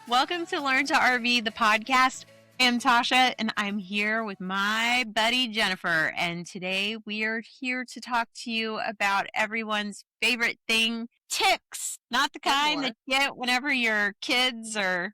Welcome to Learn to RV, the podcast. I am Tasha, and I'm here with my buddy Jennifer. And today we are here to talk to you about everyone's favorite thing, ticks. Not the kind that you get whenever your kids are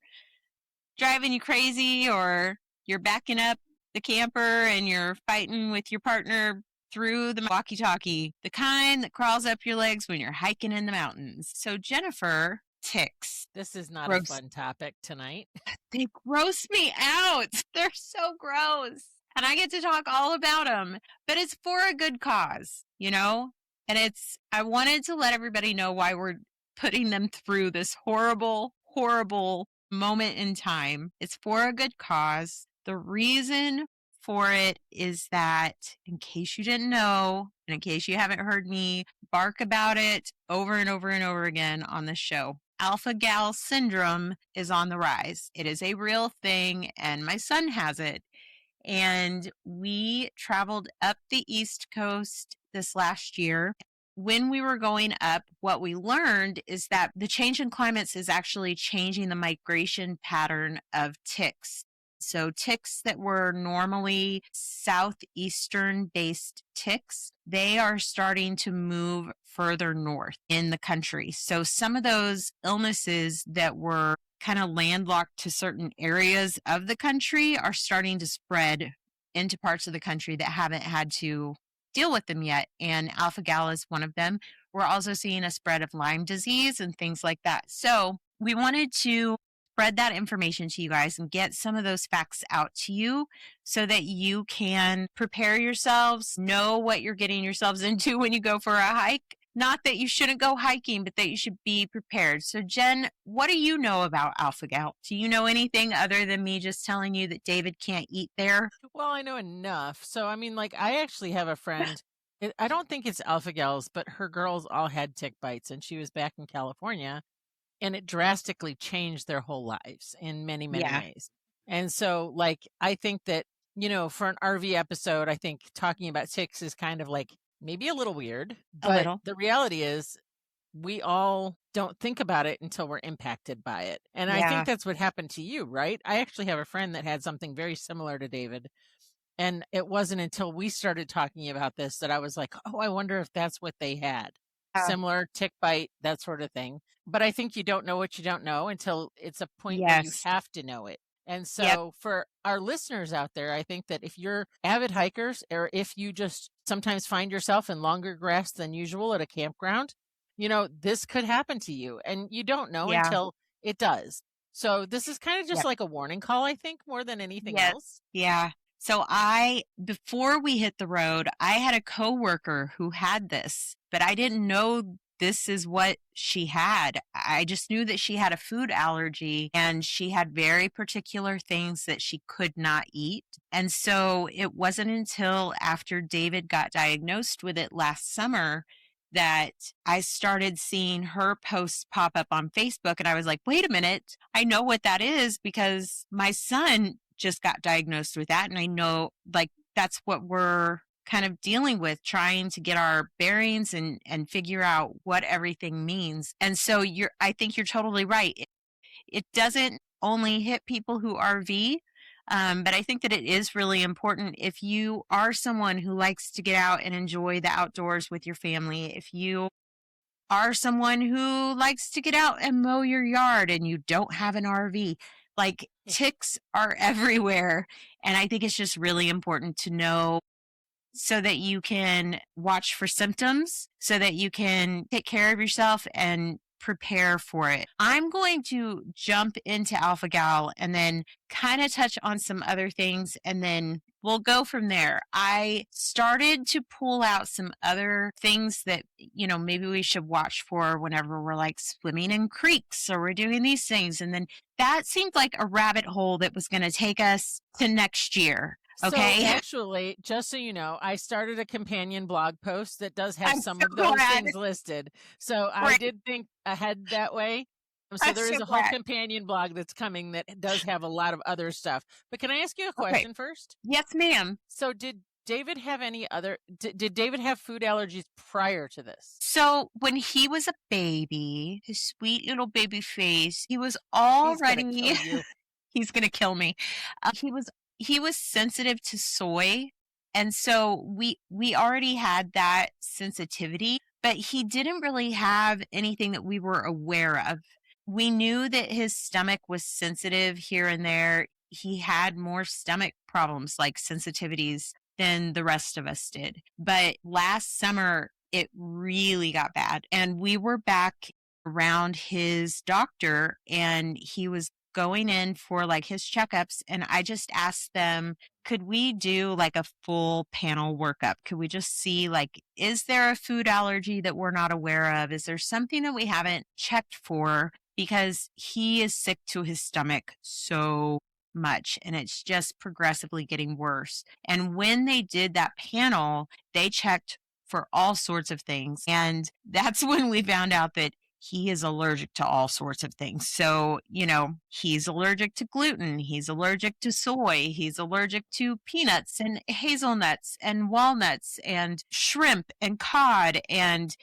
driving you crazy or you're backing up the camper and you're fighting with your partner through the walkie-talkie. The kind that crawls up your legs when you're hiking in the mountains. So Jennifer, ticks. This is not a fun topic tonight. They gross me out. They're so gross. And I get to talk all about them, but it's for a good cause, you know? And I wanted to let everybody know why we're putting them through this horrible, horrible moment in time. It's for a good cause. The reason for it is that, in case you didn't know, and in case you haven't heard me bark about it over and over and over again on this show, alpha gal syndrome is on the rise. It is a real thing, and my son has it. And we traveled up the East Coast this last year. When we were going up, what we learned is that the change in climates is actually changing the migration pattern of ticks. So ticks that were normally southeastern-based ticks, they are starting to move further north in the country. So some of those illnesses that were kind of landlocked to certain areas of the country are starting to spread into parts of the country that haven't had to deal with them yet. And alpha-gal is one of them. We're also seeing a spread of Lyme disease and things like that. So we wanted to spread that information to you guys and get some of those facts out to you so that you can prepare yourselves, know what you're getting yourselves into when you go for a hike. Not that you shouldn't go hiking, but that you should be prepared. So Jen, what do you know about alpha-gal? Do you know anything other than me just telling you that David can't eat there? Well, I know enough. So, I actually have a friend. I don't think it's alpha-gals, but her girls all had tick bites, and she was back in California. And it drastically changed their whole lives in many, many ways. And so, I think that, for an RV episode, I think talking about ticks is kind of maybe a little weird. But the reality is we all don't think about it until we're impacted by it. And I think that's what happened to you, right? I actually have a friend that had something very similar to David. And it wasn't until we started talking about this that I was like, oh, I wonder if that's what they had. Similar tick bite, that sort of thing. But I think you don't know what you don't know until it's a point where you have to know it. And so for our listeners out there, I think that if you're avid hikers or if you just sometimes find yourself in longer grass than usual at a campground, this could happen to you and you don't know until it does. So this is kind of just like a warning call, I think, more than anything else. Yeah. So before we hit the road, I had a coworker who had this, but I didn't know this is what she had. I just knew that she had a food allergy and she had very particular things that she could not eat. And so it wasn't until after David got diagnosed with it last summer that I started seeing her posts pop up on Facebook. And I was like, wait a minute, I know what that is because my son just got diagnosed with that. And I know that's what we're kind of dealing with, trying to get our bearings and figure out what everything means. And so I think you're totally right. It doesn't only hit people who RV, but I think that it is really important if you are someone who likes to get out and enjoy the outdoors with your family, if you are someone who likes to get out and mow your yard and you don't have an RV, ticks are everywhere. And I think it's just really important to know so that you can watch for symptoms, so that you can take care of yourself and prepare for it. I'm going to jump into alpha-gal and then kind of touch on some other things, and then we'll go from there. I started to pull out some other things that, maybe we should watch for whenever we're swimming in creeks or we're doing these things. And then that seemed like a rabbit hole that was going to take us to next year. Okay. So actually, just so you know, I started a companion blog post that does have some of those things listed. So I did think ahead that way. So there is a whole companion blog that's coming that does have a lot of other stuff. But can I ask you a question first? Yes, ma'am. So did David have any other did David have food allergies prior to this? So when he was a baby, his sweet little baby face, he was He's gonna already kill you. he's gonna kill me. He was sensitive to soy, and so we already had that sensitivity, but he didn't really have anything that we were aware of. We knew that his stomach was sensitive here and there. He had more stomach problems like sensitivities than the rest of us did. But last summer, it really got bad. And we were back around his doctor, and he was going in for like his checkups. And I just asked them, could we do like a full panel workup? Could we just see, like, is there a food allergy that we're not aware of? Is there something that we haven't checked for? Because he is sick to his stomach so much, and it's just progressively getting worse. And when they did that panel, they checked for all sorts of things. And that's when we found out that he is allergic to all sorts of things. So, he's allergic to gluten, he's allergic to soy, he's allergic to peanuts and hazelnuts and walnuts and shrimp and cod. And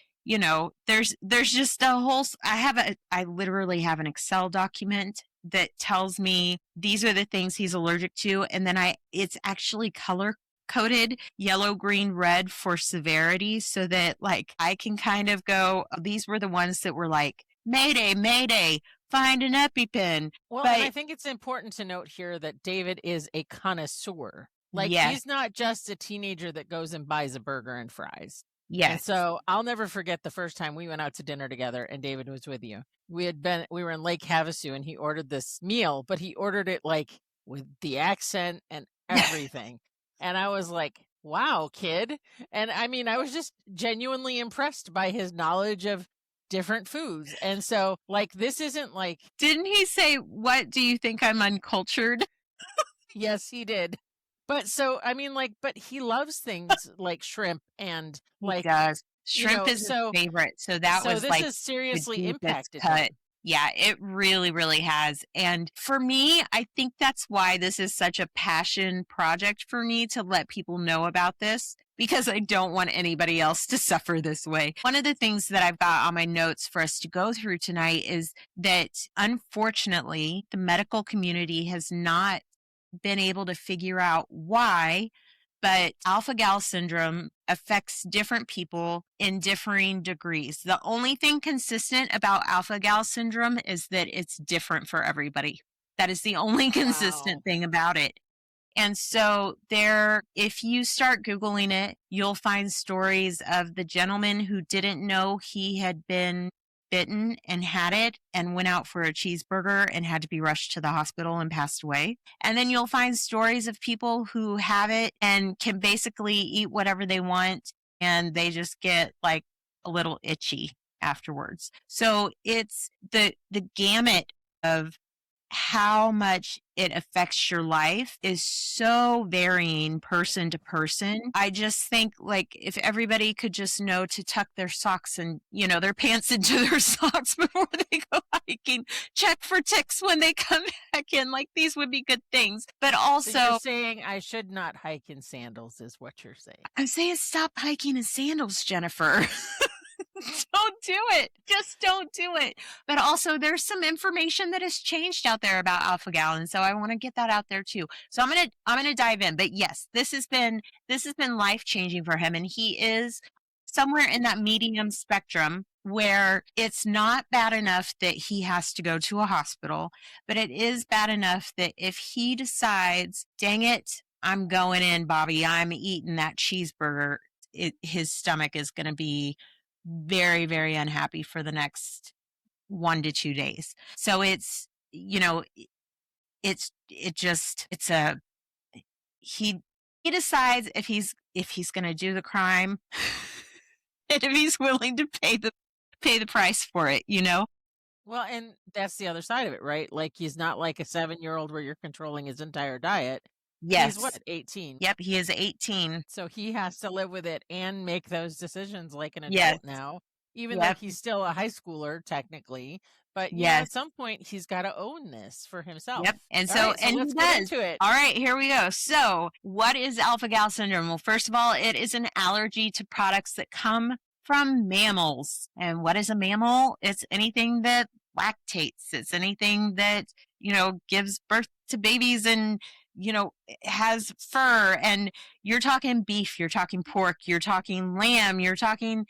there's just a whole, I literally have an Excel document that tells me these are the things he's allergic to, and then it's actually color coded yellow, green, red for severity, so that like I can kind of go, oh, these were the ones that were like, mayday, mayday, find an EpiPen. Well, and I think it's important to note here that David is a connoisseur. Like, yes, he's not just a teenager that goes and buys a burger and fries. yes. And so I'll never forget the first time we went out to dinner together and David was with you. We were in Lake Havasu and he ordered this meal, but he ordered it like with the accent and everything. And I was like, wow, kid. And I mean, I was just genuinely impressed by his knowledge of different foods. And so, like, this isn't like. Didn't he say, what, do you think I'm uncultured? Yes, he did. But so, I mean, like, but he loves things like shrimp and like. He does. Shrimp is his favorite. So that was this like has seriously impacted cut. him. Yeah, it really, really has. And for me, I think that's why this is such a passion project for me, to let people know about this, because I don't want anybody else to suffer this way. One of the things that I've got on my notes for us to go through tonight is that, unfortunately, the medical community has not been able to figure out why, but alpha-gal syndrome affects different people in differing degrees. The only thing consistent about alpha-gal syndrome is that it's different for everybody. That is the only consistent thing about it. And so if you start Googling it, you'll find stories of the gentleman who didn't know he had been bitten and had it and went out for a cheeseburger and had to be rushed to the hospital and passed away. And then you'll find stories of people who have it and can basically eat whatever they want, and they just get like a little itchy afterwards. So it's the gamut of how much it affects your life is so varying person to person. I just think, like, if everybody could just know to tuck their socks and, their pants into their socks before they go hiking, check for ticks when they come back in, like, these would be good things. But also, so you're saying I should not hike in sandals is what you're saying. I'm saying stop hiking in sandals, Jennifer. Don't do it. Just don't do it. But also, there's some information that has changed out there about alpha-gal, and so I want to get that out there too. So I'm gonna dive in. But yes, this has been life-changing for him, and he is somewhere in that medium spectrum where it's not bad enough that he has to go to a hospital, but it is bad enough that if he decides, dang it, I'm going in, Bobby, I'm eating that cheeseburger, his stomach is going to be very, very unhappy for the next 1 to 2 days. So it's, he decides if he's going to do the crime and if he's willing to pay the price for it, Well, and that's the other side of it, right? Like, he's not like a 7-year-old where you're controlling his entire diet. Yes. He's what, 18? Yep, he is 18. So he has to live with it and make those decisions like an adult Yes. now, even Yep. though he's still a high schooler technically. But, Yes. at some point, he's got to own this for himself. Yep. And All so, right, so and he let's get does. into it. All right, here we go. So, what is alpha gal syndrome? Well, first of all, it is an allergy to products that come from mammals. And what is a mammal? It's anything that lactates. It's anything that, gives birth to babies and, has fur. And you're talking beef, you're talking pork, you're talking lamb, you're talking,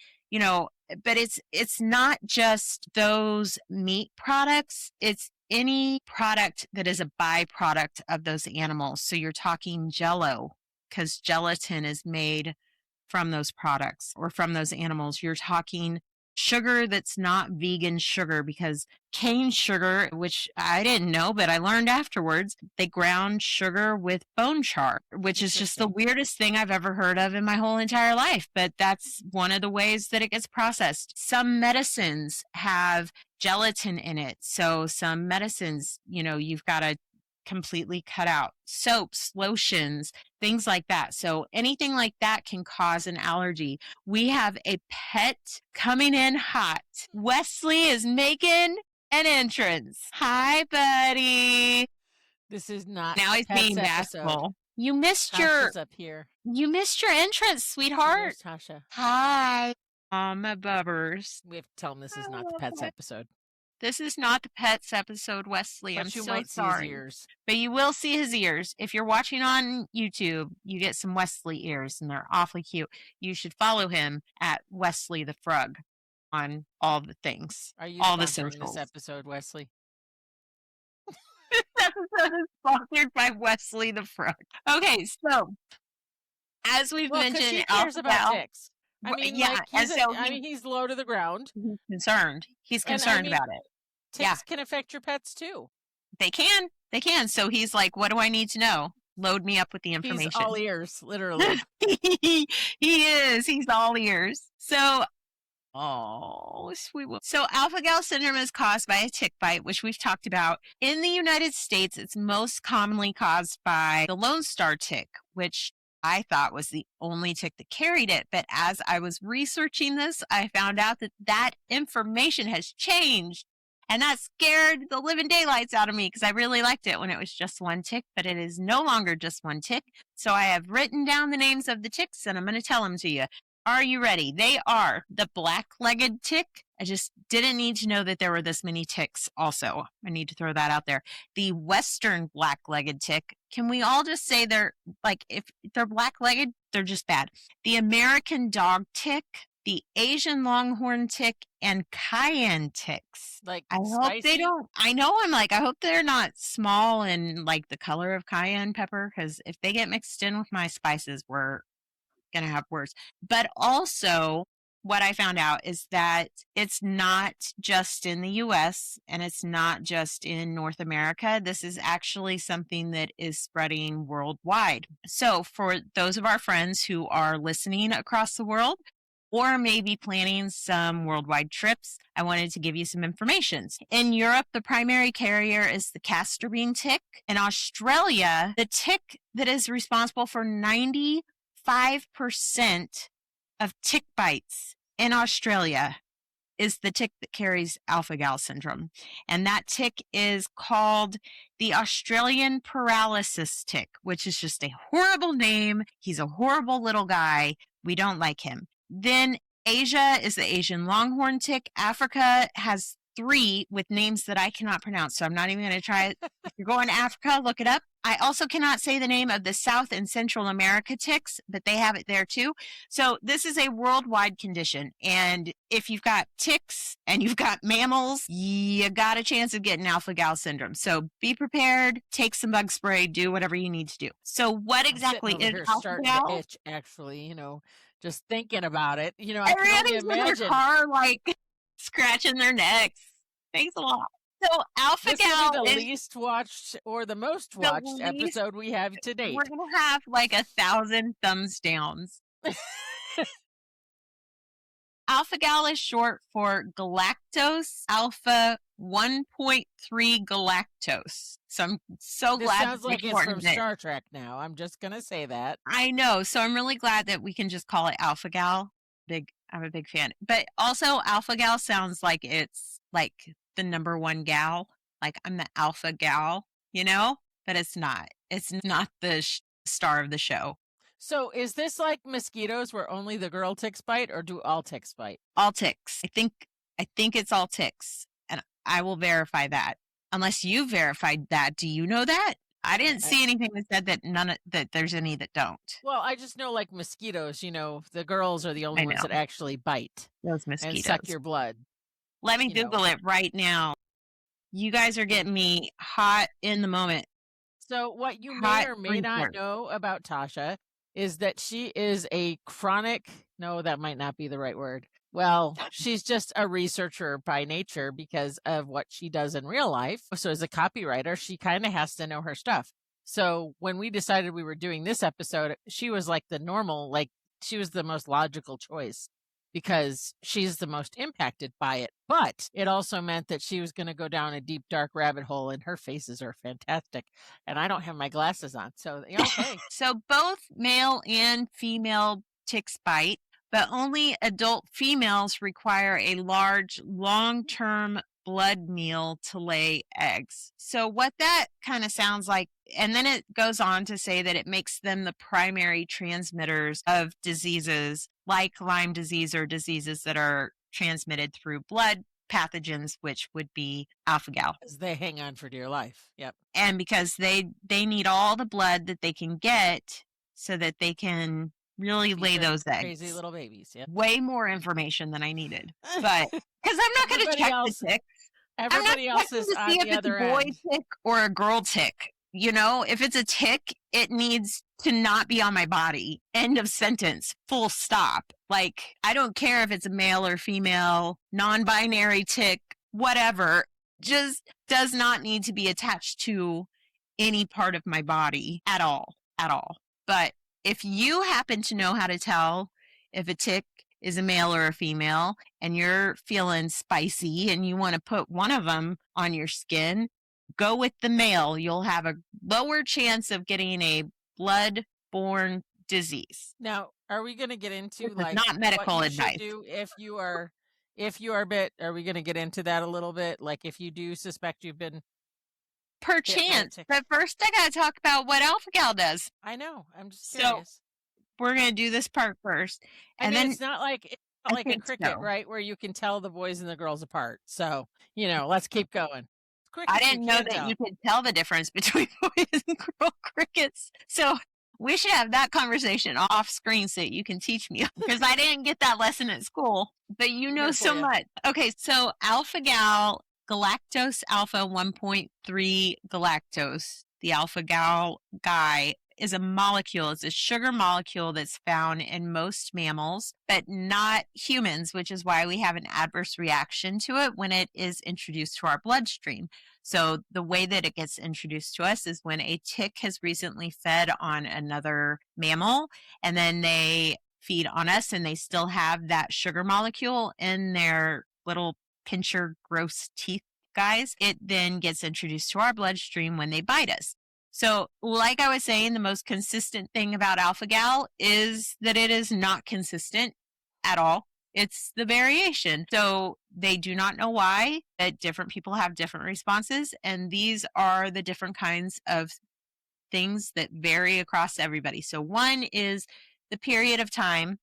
but it's not just those meat products. It's any product that is a byproduct of those animals. So you're talking Jello, because gelatin is made from those products or from those animals. You're talking sugar that's not vegan sugar, because cane sugar, which I didn't know, but I learned afterwards, they ground sugar with bone char, which is just the weirdest thing I've ever heard of in my whole entire life. But that's one of the ways that it gets processed. Some medicines have gelatin in it. So some medicines, you've got to completely cut out. Soaps, lotions, things like that. So anything like that can cause an allergy. We have a pet coming in hot. Wesley is making an entrance. Hi, buddy. This is not now he's Pet's being episode. bashful. You missed Tasha's up here. You missed your entrance, sweetheart. Here's Tasha. Hi, my bubbers. We have to tell him this is not the Pet's episode. This is not the Pets episode, Wesley. But I'm you so might sorry. see his ears. But you will see his ears. If you're watching on YouTube, you get some Wesley ears, and they're awfully cute. You should follow him at Wesley the Frog on all the things. Are you all the sponsoring socials. this episode, Wesley? This episode is sponsored by Wesley the Frog. Okay, so as we've mentioned, he cares about ticks. I mean, yeah, he's low to the ground. He's concerned. He's concerned about it. Ticks can affect your pets too. They can. So he's like, what do I need to know? Load me up with the information. He's all ears, literally. He is. He's all ears. So, sweet. So alpha gal syndrome is caused by a tick bite, which we've talked about. In the United States, it's most commonly caused by the Lone Star tick, which I thought was the only tick that carried it. But as I was researching this, I found out that information has changed. And that scared the living daylights out of me, because I really liked it when it was just one tick, but it is no longer just one tick. So I have written down the names of the ticks, and I'm going to tell them to you. Are you ready? They are the black-legged tick. I just didn't need to know that there were this many ticks also. I need to throw that out there. The western black-legged tick. Can we all just say if they're black-legged, they're just bad. The American dog tick, the Asian longhorn tick, and cayenne ticks. Like, I spicy? hope they don't. I know. I hope they're not small and like the color of cayenne pepper, because if they get mixed in with my spices, we're going to have worse. But also, what I found out is that it's not just in the US and it's not just in North America. This is actually something that is spreading worldwide. So for those of our friends who are listening across the world, or maybe planning some worldwide trips, I wanted to give you some information. In Europe, the primary carrier is the castor bean tick. In Australia, the tick that is responsible for 95% of tick bites in Australia is the tick that carries alpha gal syndrome. And that tick is called the Australian paralysis tick, which is just a horrible name. He's a horrible little guy. We don't like him. Then Asia is the Asian longhorn tick. Africa has 3 with names that I cannot pronounce, so I'm not even going to try it. If you're going to Africa, look it up. I also cannot say the name of the South and Central America ticks, but they have it there too. So this is a worldwide condition. And if you've got ticks and you've got mammals, you got a chance of getting alpha gal syndrome. So be prepared, take some bug spray, do whatever you need to do. So what exactly is alpha gal? To itch, actually, just thinking about it. I can Everybody's only in their imagine. car, scratching their necks. Thanks a lot. So alpha gal is the is least watched or the most watched episode we have to date. We're going to have 1,000 thumbs downs. Alpha gal is short for galactose alpha 1.3 galactose. So I'm so glad. This sounds like it's from Star Trek now. I'm just going to say that. I know. So I'm really glad that we can just call it alpha gal. I'm a big fan. But also alpha gal sounds like it's like the number one gal, like I'm the alpha gal, you know, but it's not. It's not the star of the show. So is this like mosquitoes where only the girl ticks bite, or do all ticks bite? All ticks. I think it's all ticks, and I will verify that. Unless you verified that, do you know that? I didn't see anything that said that there's any that don't. Well, I just know like mosquitoes, the girls are the only I ones that know actually bite those and suck mosquitoes. your blood. Let me You know. Google it right now. You guys are getting me hot in the moment. So what you may Hot or may not research. know about Tasha is that she is a chronic, no, that might not be the right word. Well, she's just a researcher by nature because of what she does in real life. So as a copywriter, she kind of has to know her stuff. So when we decided we were doing this episode, she was like she was the most logical choice because she's the most impacted by it. But it also meant that she was going to go down a deep, dark rabbit hole, and her faces are fantastic. And I don't have my glasses on. So, okay. So both male and female ticks bite, but only adult females require a large, long-term blood meal to lay eggs. So what that kind of sounds like, and then it goes on to say that it makes them the primary transmitters of diseases like Lyme disease or diseases that are transmitted through blood pathogens, which would be alpha-gal. As they hang on for dear life. Yep. And because they need all the blood that they can get so that they can really lay those eggs. Crazy little babies. Yeah. Way more information than I needed. But because I'm not going to check the tick. Everybody else is on the other end. If it's a boy tick or a girl tick. If it's a tick, it needs to not be on my body. End of sentence. Full stop. Like, I don't care if it's a male or female, non-binary tick, whatever. Just does not need to be attached to any part of my body at all. But if you happen to know how to tell if a tick is a male or a female and you're feeling spicy and you want to put one of them on your skin, go with the male. You'll have a lower chance of getting a blood-borne disease. Now, are we going to get into not medical what advice? You should do if you are bit? Are we going to get into that a little bit? Like if you do suspect you've been perchance, but first I got to talk about what alpha gal does. I know. I'm just curious. So we're going to do this part first, and then it's not like a cricket, right, where you can tell the boys and the girls apart. So let's keep going. I didn't know that you could tell the difference between boys and girl crickets. So we should have that conversation off screen so you can teach me, because I didn't get that lesson at school, but you know so much. Okay, so alpha gal, galactose alpha 1.3 galactose, the alpha gal guy, is a molecule. It's a sugar molecule that's found in most mammals, but not humans, which is why we have an adverse reaction to it when it is introduced to our bloodstream. So the way that it gets introduced to us is when a tick has recently fed on another mammal, and then they feed on us and they still have that sugar molecule in their little pincher gross teeth guys. It then gets introduced to our bloodstream when they bite us. So like I was saying, the most consistent thing about alpha gal is that it is not consistent at all. It's the variation. So they do not know why, that different people have different responses. And these are the different kinds of things that vary across everybody. So one is the period of time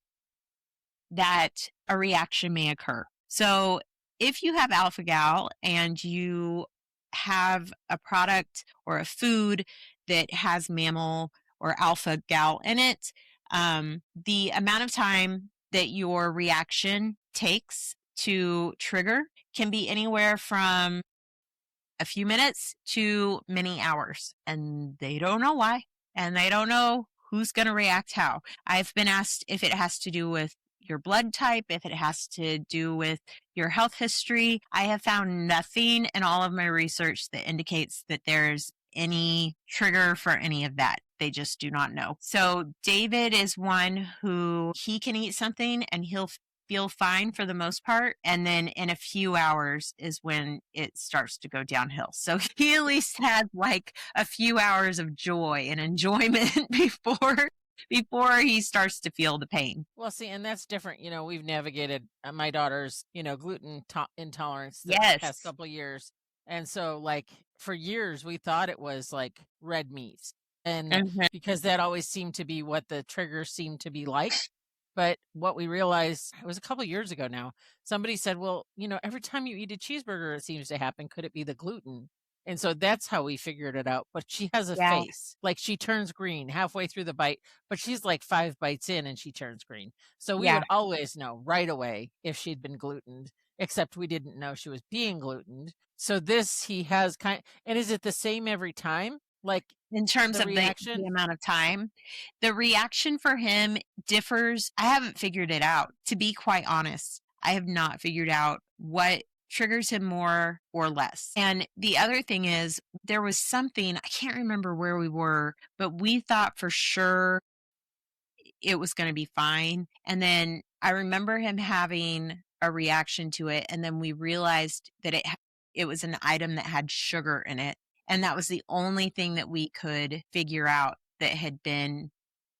that a reaction may occur. So if you have alpha gal and you have a product or a food that has mammal or alpha gal in it, the amount of time that your reaction takes to trigger can be anywhere from a few minutes to many hours, and they don't know why, and they don't know who's going to react how. I've been asked if it has to do with your blood type, if it has to do with your health history. I have found nothing in all of my research that indicates that there's any trigger for any of that. They just do not know. So David is one who he can eat something and he'll feel fine for the most part. And then in a few hours is when it starts to go downhill. So he at least had like a few hours of joy and enjoyment before before he starts to feel the pain. Well, see, and that's different. We've navigated my daughter's, gluten intolerance the past Yes. couple years. And so, like, for years, we thought it was like red meat. And Mhm. because that always seemed to be what the triggers seemed to be like. But what we realized, it was a couple years ago now, somebody said, well, every time you eat a cheeseburger, it seems to happen. Could it be the gluten? And so that's how we figured it out. But she has a Yeah. face like she turns green halfway through the bite, but she's like 5 bites in and she turns green. So we Yeah. would always know right away if she'd been glutened, except we didn't know she was being glutened. So this he has and is it the same every time? Like In terms the of the reaction? amount of time, the reaction for him differs. I haven't figured it out, to be quite honest. I have not figured out what triggers him more or less. And the other thing is, there was something, I can't remember where we were, but we thought for sure it was going to be fine. And then I remember him having a reaction to it. And then we realized that it was an item that had sugar in it. And that was the only thing that we could figure out that had been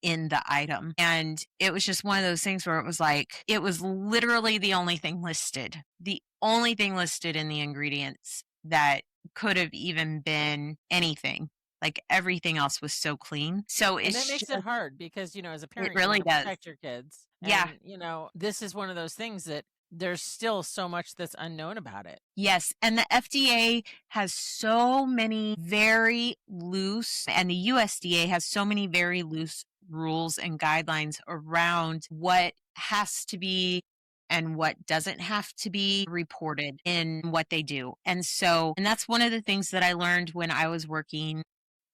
in the item. And it was just one of those things where it was like, it was literally the only thing listed, the only thing listed in the ingredients that could have even been anything. Like everything else was so clean. So And that it's makes just, it hard because, as a it parent, you really want to does. protect your kids. Yeah. And, this is one of those things that there's still so much that's unknown about it. Yes. And the FDA has so many very loose, and the USDA has so many very loose rules and guidelines around what has to be and what doesn't have to be reported in what they do. And that's one of the things that I learned when I was working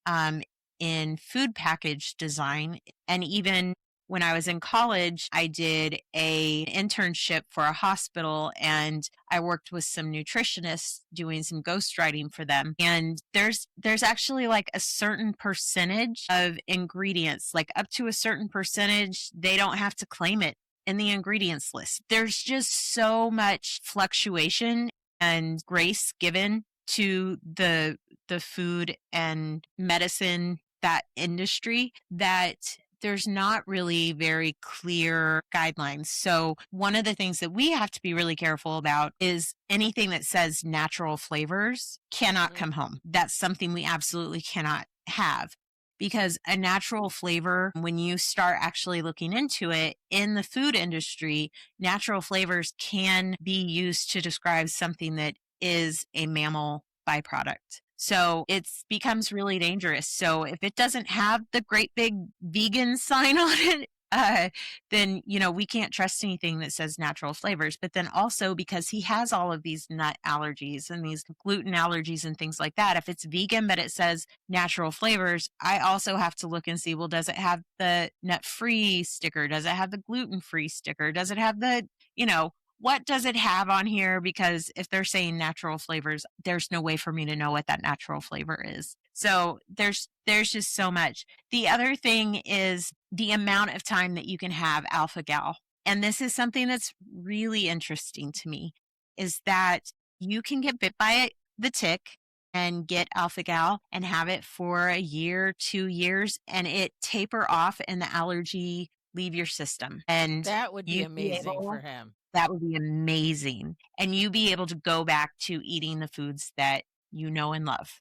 um, in food package design. And even when I was in college, I did a internship for a hospital and I worked with some nutritionists doing some ghostwriting for them. And there's actually like a certain percentage of ingredients, like up to a certain percentage, they don't have to claim it in the ingredients list. There's just so much fluctuation and grace given to the food and medicine, that industry, that there's not really very clear guidelines. So one of the things that we have to be really careful about is anything that says natural flavors cannot Mm. come home. That's something we absolutely cannot have. Because a natural flavor, when you start actually looking into it in the food industry, natural flavors can be used to describe something that is a mammal byproduct. So it becomes really dangerous. So if it doesn't have the great big vegan sign on it, then we can't trust anything that says natural flavors. But then also because he has all of these nut allergies and these gluten allergies and things like that, if it's vegan but it says natural flavors, I also have to look and see, well, does it have the nut free sticker? Does it have the gluten free sticker? Does it have the what does it have on here? Because if they're saying natural flavors, there's no way for me to know what that natural flavor is. So there's just so much. The other thing is the amount of time that you can have alpha gal. And this is something that's really interesting to me, is that you can get bit by the tick and get alpha gal and have it for a year, 2 years, and it taper off and the allergy leave your system. And That would be you be amazing for able him. that would be amazing. And you be able to go back to eating the foods that you know and love.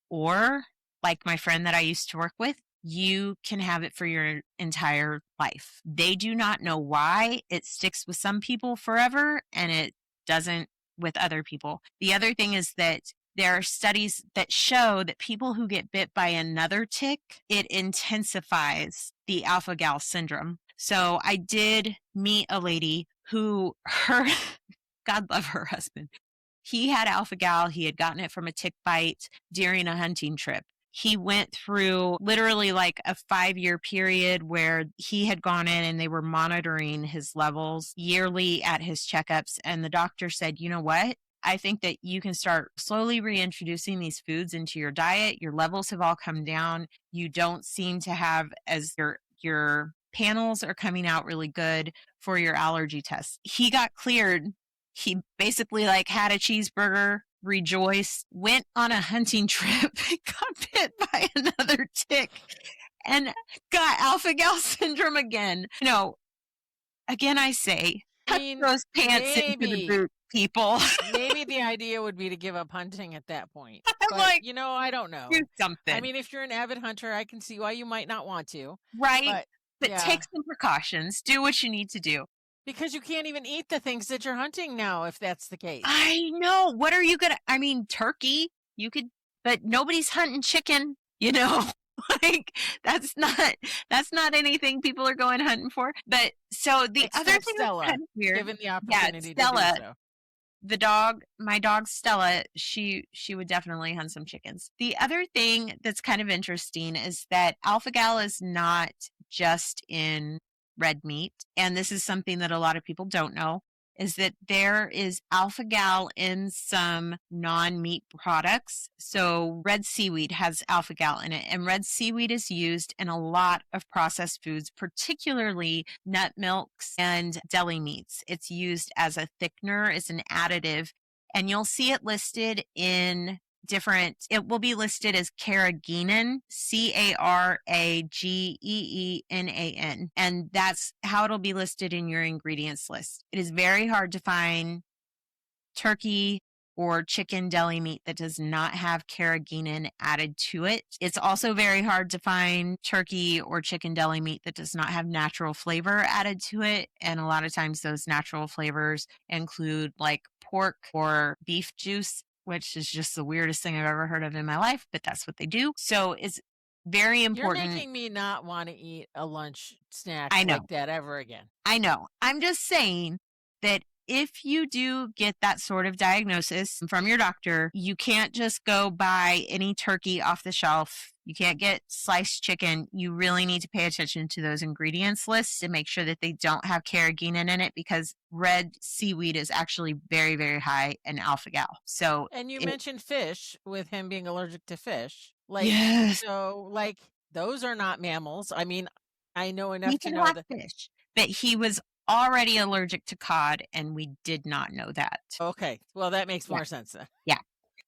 Or, like my friend that I used to work with, you can have it for your entire life. They do not know why it sticks with some people forever and it doesn't with other people. The other thing is that there are studies that show that people who get bit by another tick, it intensifies the alpha gal syndrome. So I did meet a lady who her God love her husband. He had alpha gal. He had gotten it from a tick bite during a hunting trip. He went through literally like a 5-year period where he had gone in and they were monitoring his levels yearly at his checkups. And the doctor said, you know what? I think that you can start slowly reintroducing these foods into your diet. Your levels have all come down. You don't seem to have as your panels are coming out really good for your allergy tests. He got cleared. He basically like had a cheeseburger, rejoiced, went on a hunting trip, got bit by another tick, and got alpha gal syndrome again. No, again, I say, I tuck mean, those pants into the maybe boot, people. maybe the idea would be to give up hunting at that point. I'm But, like, I don't do know. I something, mean, if you're an avid hunter, I can see why you might not want to. right? But But take yeah, some precautions. Do what you need to do. because you can't even eat the things that you're hunting now if that's the case. I know. What are you gonna? I mean, turkey. You could, but nobody's hunting chicken. You know, like that's not anything people are going hunting for. But so the other Except thing that's Stella, kind of weird. given the Yeah, opportunity to do Stella, so. the dog, my dog Stella, she would definitely hunt some chickens. The other thing that's kind of interesting is that alpha gal is not just in red meat, and this is something that a lot of people don't know, is that there is alpha gal in some non-meat products. So red seaweed has alpha gal in it, and red seaweed is used in a lot of processed foods, particularly nut milks and deli meats. It's used as a thickener, it's an additive, and you'll see it listed in it will be listed as carrageenan, Carageenan, and that's how it'll be listed in your ingredients list. It is very hard to find turkey or chicken deli meat that does not have carrageenan added to it. It's also very hard to find turkey or chicken deli meat that does not have natural flavor added to it. And a lot of times those natural flavors include like pork or beef juice, which is just the weirdest thing I've ever heard of in my life, but that's what they do. So it's very You're important. making me not want to eat a lunch snack I know. like that ever again. I know. I'm just saying that if you do get that sort of diagnosis from your doctor, you can't just go buy any turkey off the shelf. You can't get sliced chicken. You really need to pay attention to those ingredients lists and make sure that they don't have carrageenan in it, because red seaweed is actually very, very high in alpha gal. So, And you mentioned fish with him being allergic to fish. yes, Those are not mammals. I mean, I know he enough to can know have that. fish, but he was already allergic to cod, and we did not know that. Okay, well, that makes Yeah. more sense then. Yeah.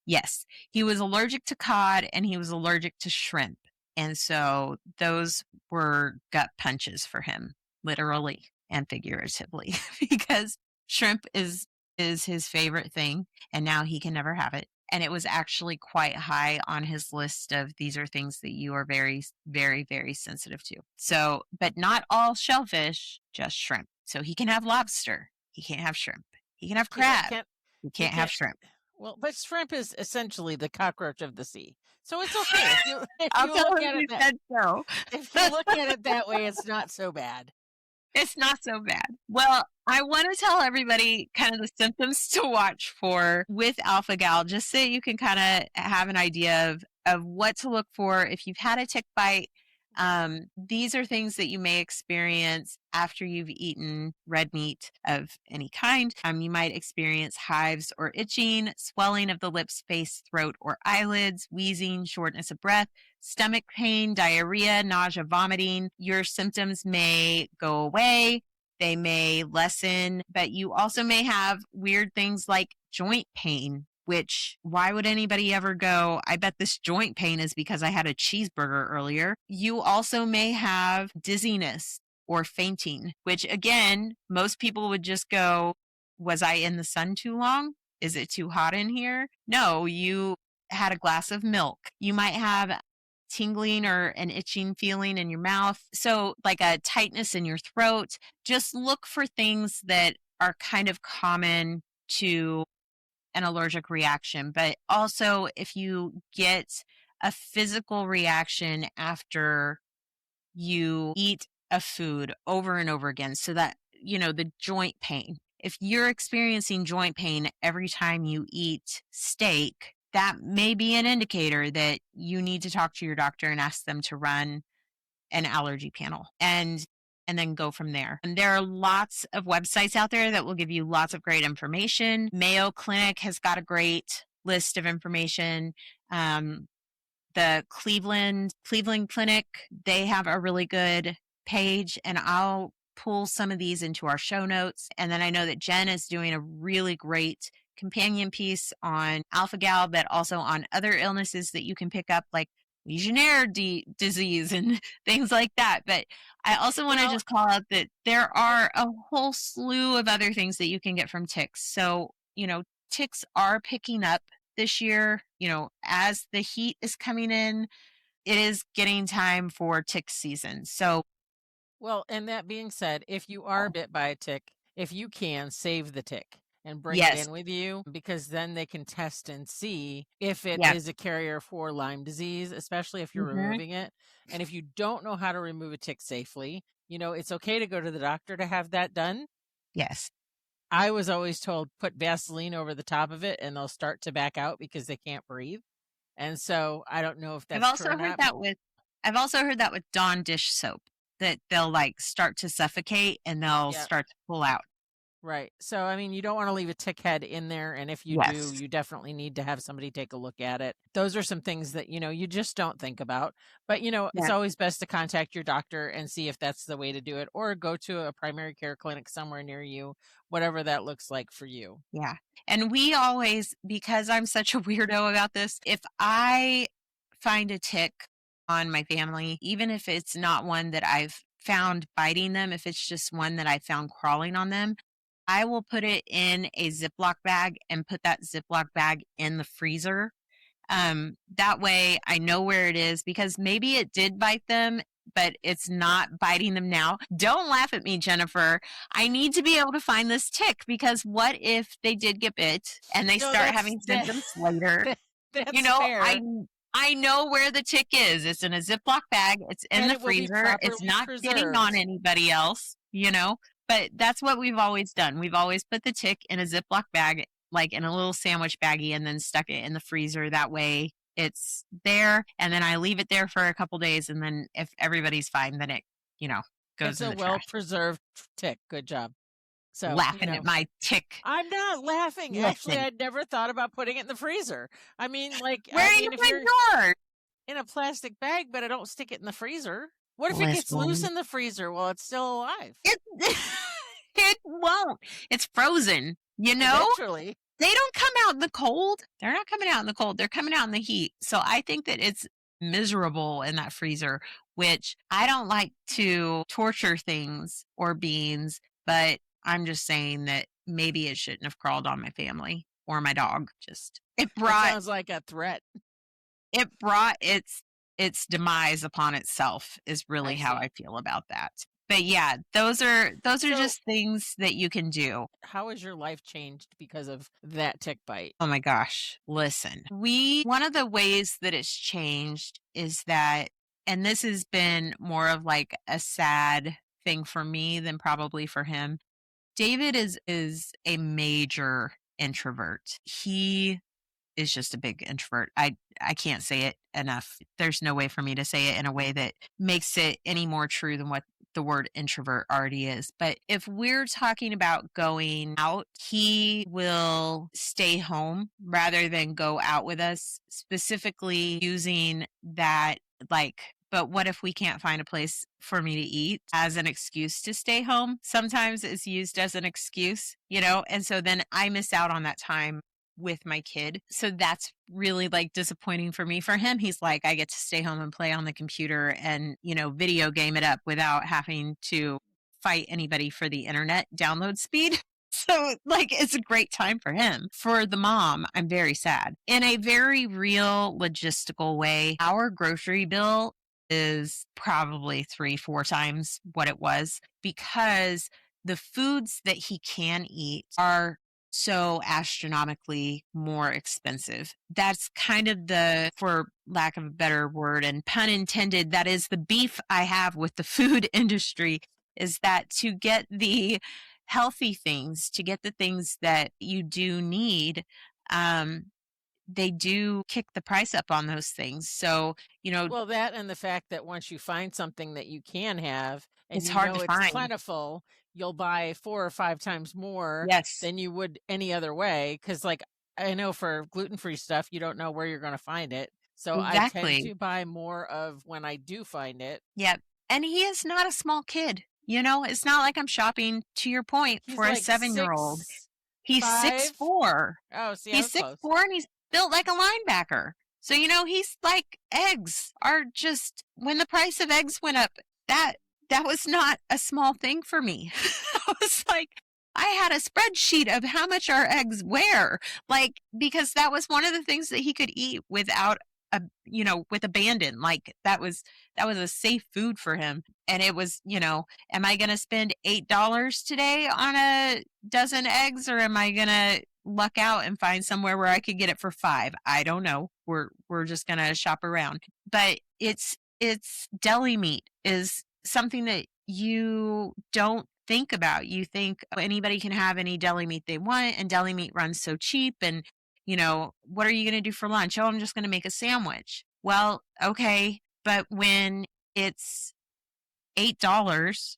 Yes. He was allergic to cod and he was allergic to shrimp. And so those were gut punches for him, literally and figuratively, because shrimp is his favorite thing, and now he can never have it. And it was actually quite high on his list of these are things that you are very, very, very sensitive to. So, but not all shellfish, just shrimp. So he can have lobster. He can't have shrimp. He can have He ca- crab. can't. He He can't have can't. shrimp. Well, but shrimp is essentially the cockroach of the sea, so it's okay if you if I'll you tell look him at you it that said so. if you look at it that way, it's not so bad. It's not so bad. Well, I want to tell everybody kind of the symptoms to watch for with alpha gal, just so you can kind of have an idea of what to look for if you've had a tick bite. These are things that you may experience after you've eaten red meat of any kind. You might experience hives or itching, swelling of the lips, face, throat, or eyelids, wheezing, shortness of breath, stomach pain, diarrhea, nausea, vomiting. Your symptoms may go away. They may lessen, but you also may have weird things like joint pain, which why would anybody ever go, I bet this joint pain is because I had a cheeseburger earlier. You also may have dizziness or fainting, which again, most people would just go, was I in the sun too long? Is it too hot in here? No, you had a glass of milk. You might have tingling or an itching feeling in your mouth. So, like a tightness in your throat. Just look for things that are kind of common to an allergic reaction. But also, if you get a physical reaction after you eat a food over and over again, so that, the joint pain. If you're experiencing joint pain every time you eat steak, that may be an indicator that you need to talk to your doctor and ask them to run an allergy panel and then go from there. And there are lots of websites out there that will give you lots of great information. Mayo Clinic has got a great list of information. The Cleveland Clinic, they have a really good page, and I'll pull some of these into our show notes. And then I know that Jen is doing a really great companion piece on alpha gal, but also on other illnesses that you can pick up, like Legionnaire disease and things like that. But I also want to Well, just call out that there and are a whole slew of other things that you can get from ticks. So, ticks are picking up this year, as the heat is coming in, it is getting time for tick season. So, well, and that being said, if you are bit by a tick, if you can, save the tick and bring it yes, in with you, because then they can test and see if it yeah. is a carrier for Lyme disease, especially if you're Hmm. removing it. And if you don't know how to remove a tick safely, it's okay to go to the doctor to have that done. Yes. I was always told put Vaseline over the top of it and they'll start to back out because they can't breathe. And so I don't know if I've that's true also or heard not, but that with I've also heard that with Dawn dish soap, that they'll like start to suffocate and they'll yeah. start to pull out. Right. So, I mean, you don't want to leave a tick head in there. And if you do, Yes. you definitely need to have somebody take a look at it. Those are some things that, you just don't think about. But, it's Yeah. always best to contact your doctor and see if that's the way to do it, or go to a primary care clinic somewhere near you, whatever that looks like for you. Yeah. And we always, because I'm such a weirdo about this, if I find a tick on my family, even if it's not one that I've found biting them, if it's just one that I found crawling on them, I will put it in a Ziploc bag and put that Ziploc bag in the freezer. That way I know where it is, because maybe it did bite them, but it's not biting them now. Don't laugh at me, Jennifer. I need to be able to find this tick, because what if they did get bit and they No, start having that, symptoms later? that's You know, I fair. I know where the tick is. It's in a Ziploc bag. It's in And the it will be freezer. It's properly not getting on preserved. anybody else. But that's what we've always done. We've always put the tick in a Ziploc bag, like in a little sandwich baggie, and then stuck it in the freezer. That way it's there. And then I leave it there for a couple days. And then if everybody's fine, then it, you know, goes It's in a the well trash. preserved tick. Good job. So, Laughing at my tick. I'm not laughing. Actually, Listen, I'd never thought about putting it in the freezer. I mean, where do you if find you're yours? in a plastic bag, but I don't stick it in the freezer. What if it gets loose Listen, in the freezer while it's still alive? it it won't. It's frozen. You know, Eventually. they don't come out in the cold. They're not coming out in the cold. They're coming out in the heat. So I think that it's miserable in that freezer, which I don't like to torture things or beings, but I'm just saying that maybe it shouldn't have crawled on my family or my dog. Just That sounds like a threat. it brought its demise upon itself, is really I how see. I feel about that. But yeah, those are So, just things that you can do. how has your life changed because of that tick bite? Oh my gosh. Listen, one of the ways that it's changed is that, and this has been more of like a sad thing for me than probably for him. David is a major introvert. He is just a big introvert. I can't say it enough. There's no way for me to say it in a way that makes it any more true than what the word introvert already is. But if we're talking about going out, he will stay home rather than go out with us, specifically using that, like, but what if we can't find a place for me to eat, as an excuse to stay home? Sometimes it's used as an excuse. And so then I miss out on that time with my kid. So that's really like disappointing for me. For him, he's like, I get to stay home and play on the computer and, video game it up without having to fight anybody for the internet download speed. So, like, it's a great time for him. For the mom, I'm very sad. In a very real logistical way, our grocery bill is probably 3, 4 times what it was, because the foods that he can eat are so astronomically more expensive. That's kind of for lack of a better word and pun intended, that is the beef I have with the food industry, is that to get the healthy things, to get the things that you do need, um, they do kick the price up on those things. So, Well, that and the fact that once you find something that you can have and it's hard to it's find. plentiful, you'll buy 4 or 5 times more Yes, than you would any other way. Because, like, I know for gluten-free stuff, you don't know where you're going to find it. So I tend exactly. to buy more of when I do find it. Yep. And he is not a small kid. It's not like I'm shopping, to your point, He's for a like 7-year-old. six, He's six five. four. Oh, see, I He's was six close. four, and he's built like a linebacker. So, he's like, eggs are just, when the price of eggs went up, that that was not a small thing for me. I was like, I had a spreadsheet of how much our eggs were, like, because that was one of the things that he could eat without with abandon. Like that was a safe food for him. And it was, am I going to spend $8 today on a dozen eggs, or am I going to luck out and find somewhere where I could get it for 5? I don't know. We're just going to shop around. But it's deli meat is something that you don't think about. You think, oh, anybody can have any deli meat they want, and deli meat runs so cheap. And, what are you going to do for lunch? Oh, I'm just going to make a sandwich. Well, okay. But when it's $8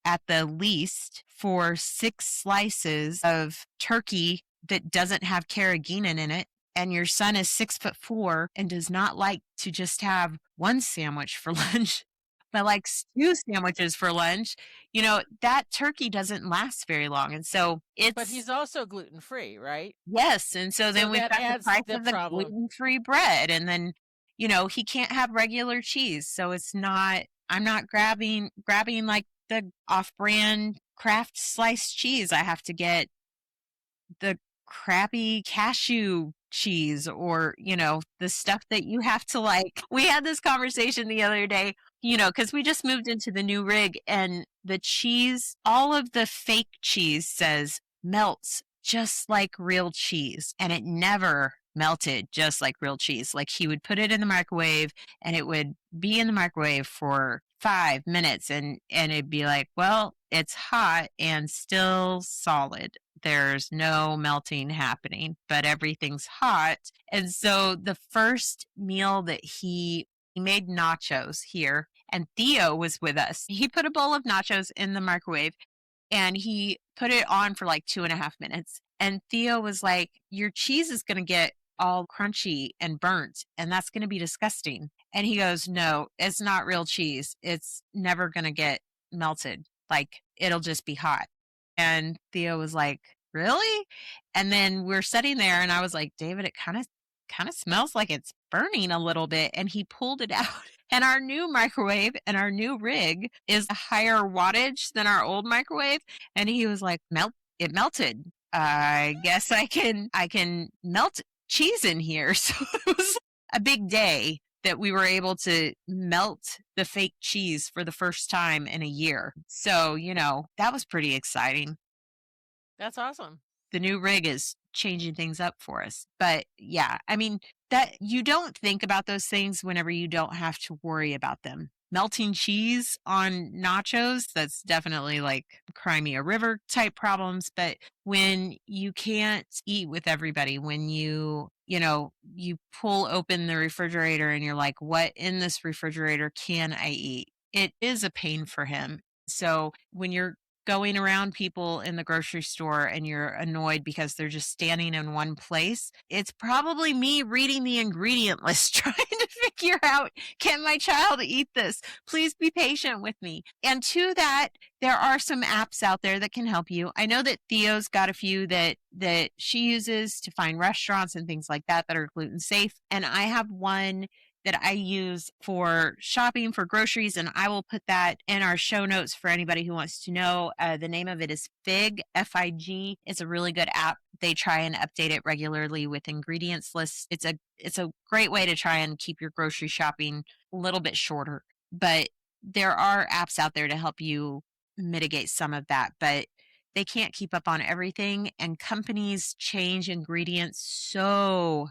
at the least for 6 slices of turkey that doesn't have carrageenan in it, and your son is 6'4" and does not like to just have one sandwich for lunch, but likes 2 sandwiches for lunch, that turkey doesn't last very long. And so But it's, he's also gluten free, right? yes. And so So then we've that got the adds price the of the problem. gluten-free bread. And then, he can't have regular cheese. So I'm not grabbing like the off-brand Kraft sliced cheese. I have to get the crappy cashew cheese, or, the stuff that you have to like. We had this conversation the other day, because we just moved into the new rig, and the cheese, all of the fake cheese says melts just like real cheese, and it never melted just like real cheese. Like, he would put it in the microwave, and it would be in the microwave for 5 minutes, and it'd be like, well, it's hot and still solid. There's no melting happening, but everything's hot. And so the first meal that he made nachos here, and Theo was with us. He put a bowl of nachos in the microwave, and he put it on for like 2.5 minutes. And Theo was like, your cheese is going to get all crunchy and burnt, and that's going to be disgusting. And he goes, no, it's not real cheese. It's never going to get melted. Like, it'll just be hot. And Theo was like, really? And then we're sitting there, and I was like, David, it kind of smells like it's burning a little bit. And he pulled it out. And our new microwave and our new rig is a higher wattage than our old microwave. And he was like, it melted. I guess I can melt cheese in here. So it was a big day that we were able to melt the fake cheese for the first time in a year. So, that was pretty exciting. That's awesome. The new rig is changing things up for us. But yeah, I mean, that you don't think about those things whenever you don't have to worry about them. Melting cheese on nachos, that's definitely like Crimea River type problems. But when you can't eat with everybody, when you pull open the refrigerator and you're like, what in this refrigerator can I eat? It is a pain for him. So when you're going around people in the grocery store and you're annoyed because they're just standing in one place, it's probably me reading the ingredient list trying to figure out, can my child eat this? Please be patient with me. And to that, there are some apps out there that can help you. I know that Theo's got a few that she uses to find restaurants and things like that are gluten safe. And I have one that I use for shopping for groceries, and I will put that in our show notes for anybody who wants to know. The name of it is Fig, Fig. It's a really good app. They try and update it regularly with ingredients lists. It's a great way to try and keep your grocery shopping a little bit shorter. But there are apps out there to help you mitigate some of that, but they can't keep up on everything, and companies change ingredients so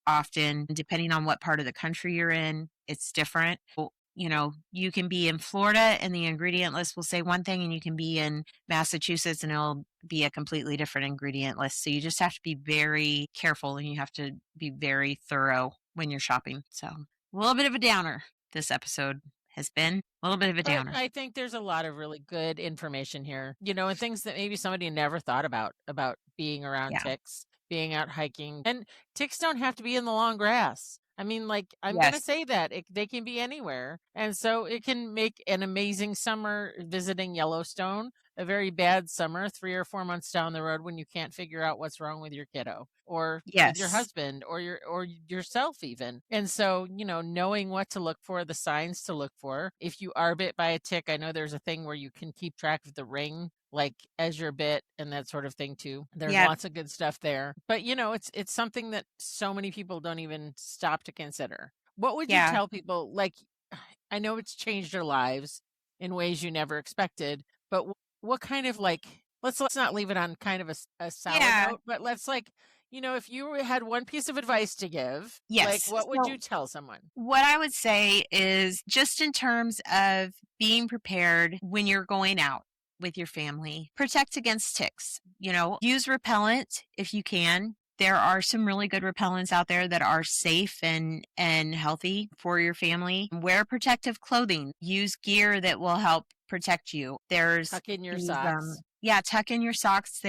often. Depending on what part of the country you're in, it's different. Well, you can be in Florida and the ingredient list will say one thing, and you can be in Massachusetts and it'll be a completely different ingredient list. So you just have to be very careful, and you have to be very thorough when you're shopping. So a little bit of a downer this episode has been. A little bit of a But downer. I think there's a lot of really good information here, and things that maybe somebody never thought about being around Yeah. ticks, being out hiking. And ticks don't have to be in the long grass. I mean, like, I'm going to Yes. say that they can be anywhere. And so it can make an amazing summer visiting Yellowstone. a very bad summer 3 or 4 months down the road when you can't figure out what's wrong with your kiddo or with your Yes. husband or yourself even. And so, knowing what to look for, the signs to look for. If you are bit by a tick, I know there's a thing where you can keep track of the ring like as you're bit and that sort of thing too. There's Yep. lots of good stuff there. But it's something that so many people don't even stop to consider. What would you Yeah. tell people, like, I know it's changed their lives in ways you never expected, but what kind of, like, let's not leave it on kind of a sour Yeah. note, but let's, like, if you had one piece of advice to give, like, Yes. what would So you tell someone? what I would say is just in terms of being prepared when you're going out with your family, protect against ticks. Use repellent if you can. There are some really good repellents out there that are safe and healthy for your family. Wear protective clothing. Use gear that will help protect you. There's Tuck in your these socks. yeah, tuck in your socks.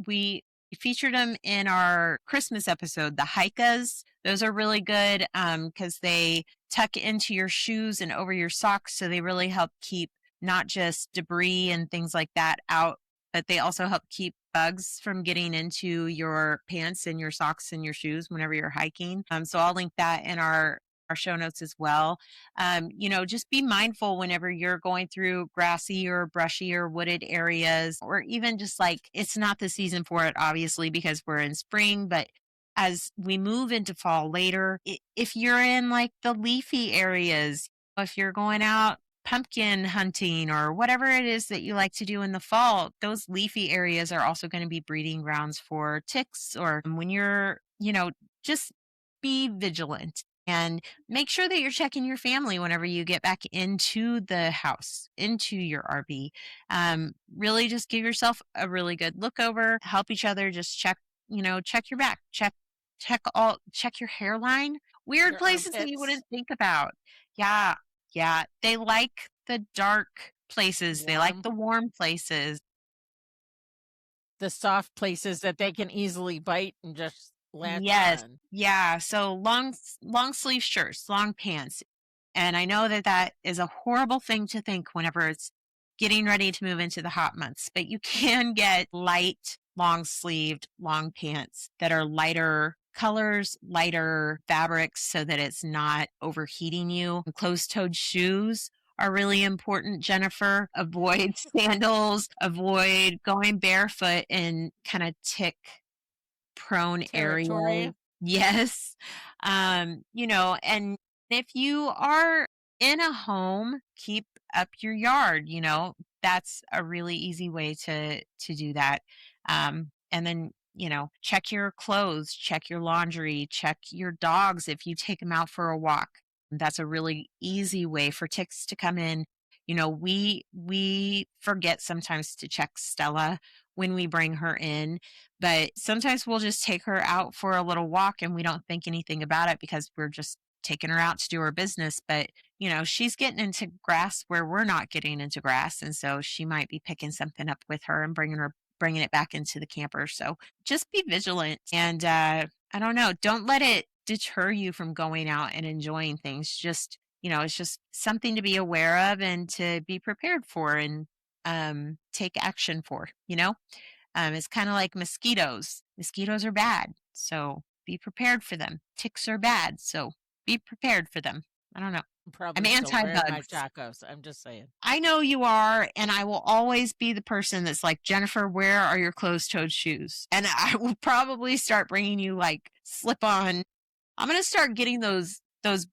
We featured them in our Christmas episode, the hikas. Those are really good because they tuck into your shoes and over your socks. So they really help keep not just debris and things like that out, but they also help keep bugs from getting into your pants and your socks and your shoes whenever you're hiking. So I'll link that in our show notes as well. Just be mindful whenever you're going through grassy or brushy or wooded areas, or even just like it's not the season for it, obviously, because we're in spring, but as we move into fall later, if you're in like the leafy areas, if you're going out pumpkin hunting or whatever it is that you like to do in the fall, those leafy areas are also going to be breeding grounds for ticks. Or when just be vigilant and make sure that you're checking your family whenever you get back into the house, into your RV. Really just give yourself a really good look over, help each other, just check your back, check your hairline, weird Your places that you armpits. wouldn't think about. Yeah, yeah. They like the dark places. They like Warm. the warm places. The soft places that they can easily bite and just latch Yes. on. Yeah. So long sleeve shirts, long pants. And I know that that is a horrible thing to think whenever it's getting ready to move into the hot months, but you can get light, long sleeved, long pants that are lighter colors, lighter fabrics so that it's not overheating you. Closed toed shoes are really important, Jennifer. Avoid sandals, avoid going barefoot in kind of tick prone areas. Territory. Yes. And if you are in a home, keep up your yard, that's a really easy way to do that. And then, check your clothes, check your laundry, check your dogs if you take them out for a walk. That's a really easy way for ticks to come in. We forget sometimes to check Stella when we bring her in, but sometimes we'll just take her out for a little walk and we don't think anything about it because we're just taking her out to do her business. But, she's getting into grass where we're not getting into grass. And so she might be picking something up with her and bringing it back into the camper. So just be vigilant. And I don't know, don't let it deter you from going out and enjoying things. Just, it's just something to be aware of and to be prepared for and take action for, it's kind of like mosquitoes. Mosquitoes are bad, so be prepared for them. Ticks are bad, so be prepared for them. I don't know. I'm I'm probably still wearing my anti-bugs. chacos. I'm just saying. I know you are, and I will always be the person that's like, Jennifer, where are your closed-toed shoes? And I will probably start bringing you like slip-on. I'm gonna start getting those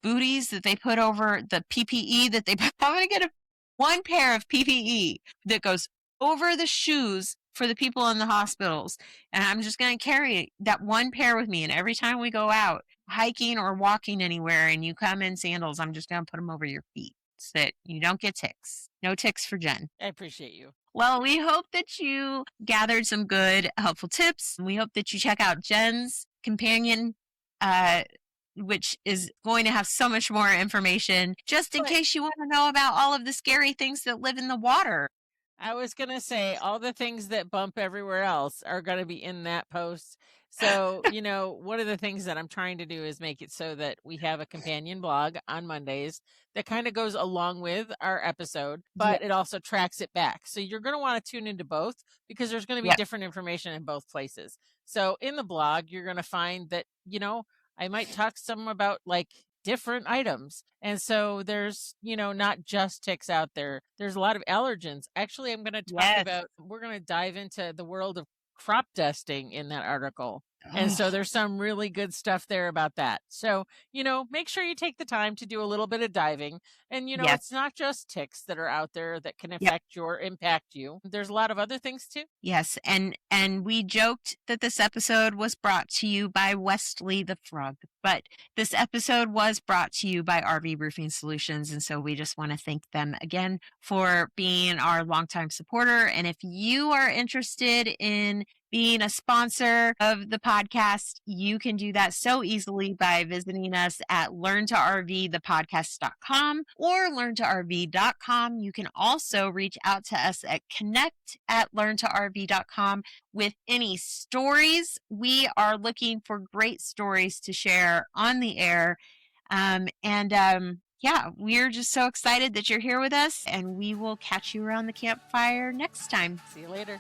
booties that they put over the PPE that they put. I'm gonna get one pair of PPE that goes over the shoes for the people in the hospitals, and I'm just gonna carry that one pair with me. And every time we go out hiking or walking anywhere, and you come in sandals, I'm just gonna put them over your feet so that you don't get ticks. No ticks for Jen. I appreciate you. Well, we hope that you gathered some good, helpful tips. We hope that you check out Jen's companion, uh, which is going to have so much more information just in But case you want to know about all of the scary things that live in the water. I was going to say all the things that bump everywhere else are going to be in that post. So, one of the things that I'm trying to do is make it so that we have a companion blog on Mondays that kind of goes along with our episode, Yeah. but it also tracks it back. So you're going to want to tune into both because there's going to be Yep. different information in both places. So in the blog, you're going to find that, I might talk some about like different items. And so there's, not just ticks out there. There's a lot of allergens. Actually, I'm going to talk Yes. about, we're going to dive into the world of crop dusting in that article. And Oh, so there's some really good stuff there about that. So, make sure you take the time to do a little bit of diving. And, yes. it's not just ticks that are out there that can Yep. affect you or impact you. There's a lot of other things too. Yes, and we joked that this episode was brought to you by Wesley the Frog, but this episode was brought to you by RV Roofing Solutions, and so we just want to thank them again for being our longtime supporter. And if you are interested in being a sponsor of the podcast, you can do that so easily by visiting us at learntorvthepodcast.com or learntorv.com. You can also reach out to us at connect@learntorv.com with any stories. We are looking for great stories to share on the air. Yeah, we're just so excited that you're here with us, and we will catch you around the campfire next time. See you later.